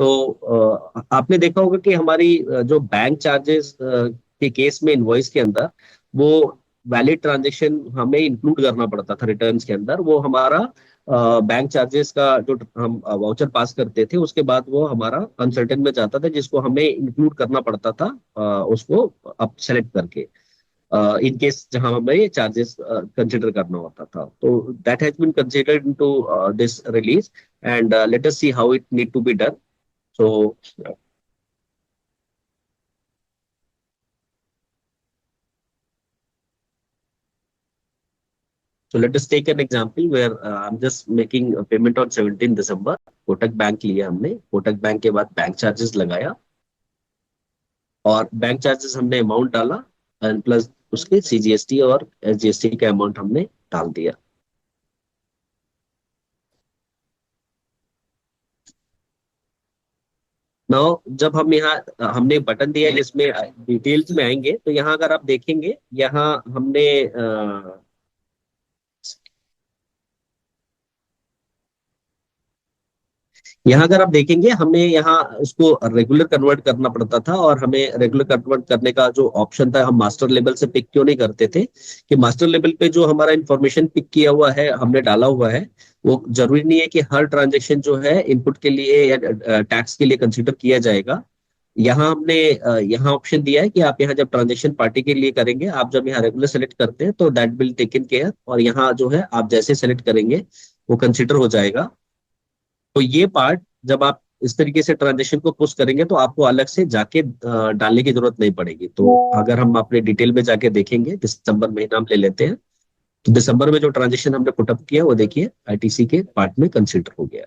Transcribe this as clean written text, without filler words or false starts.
तो आपने देखा होगा कि हमारी जो बैंक चार्जेस के केस में इनवॉइस के अंदर वो वैलिड ट्रांजेक्शन हमें इंक्लूड करना पड़ता था रिटर्न्स के अंदर। वो हमारा बैंक चार्जेस का जो हम वाउचर पास करते थे उसके बाद वो हमारा कंसल्टेंट में जाता था, जिसको हमें इंक्लूड करना पड़ता था उसको अप सेलेक्ट करके, इन केस जहां हमें चार्जेस कंसिडर करना होता था। तो that has been considered into this release, and let us see how it need to be done. So, so let us take an example where I'm just making a payment on 17 December. Kotak bank लिया हमने, Kotak bank के बाद bank charges लगाया, और bank charges हमने amount डाला, and plus उसके CGST और एसजीएसटी का अमाउंट हमने डाल दिया। नाउ जब हम यहाँ हमने बटन दिया है जिसमें डिटेल्स में आएंगे, तो यहाँ अगर आप देखेंगे, यहाँ हमने यहाँ अगर आप देखेंगे, हमें यहाँ उसको रेगुलर कन्वर्ट करना पड़ता था, और हमें रेगुलर कन्वर्ट करने का जो ऑप्शन था, हम मास्टर लेवल से पिक क्यों नहीं करते थे, कि मास्टर लेवल पे जो हमारा इंफॉर्मेशन पिक किया हुआ है, हमने डाला हुआ है, वो जरूरी नहीं है कि हर ट्रांजेक्शन जो है इनपुट के लिए या टैक्स के लिए कंसिडर किया जाएगा। यहाँ हमने यहाँ ऑप्शन दिया है कि आप यहाँ जब ट्रांजेक्शन पार्टी के लिए करेंगे, आप जब यहाँ रेगुलर सेलेक्ट करते हैं तो दैट विल टेकन केयर, और यहाँ जो है आप जैसे सेलेक्ट करेंगे वो कंसिडर हो जाएगा। तो ये पार्ट जब आप इस तरीके से ट्रांजेक्शन को पुश करेंगे तो आपको अलग से जाके डालने की जरूरत नहीं पड़ेगी। तो अगर हम अपने डिटेल में जाके देखेंगे, दिसंबर महीना हम ले लेते हैं, तो दिसंबर में जो ट्रांजेक्शन हमने पुटअप किया वो देखिए आईटीसी के पार्ट में कंसिडर हो गया।